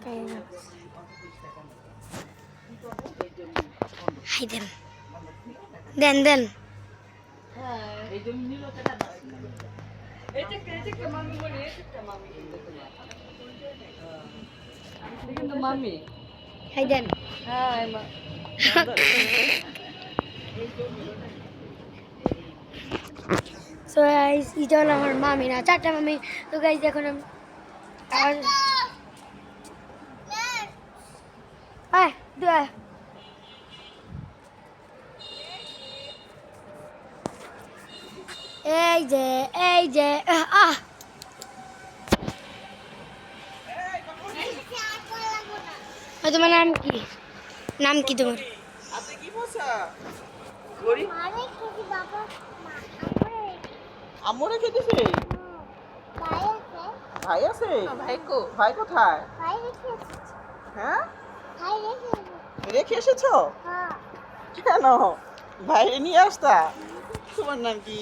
high দেন দেন দেন মামি high দেন হ্যাঁ so guys এটা হলো আমার মামি না চারটা মামি তো গাইস এখন আমি আয় দে এই যে তোমার নাম কি তোমার আপনি কি বলছা গরি আমরে খেতেছে ভাই আছে ভাই কোথায় হ্যাঁ রেখে এসেছো কেন বাইরে নিয়ে আসতা তোমার নাম কি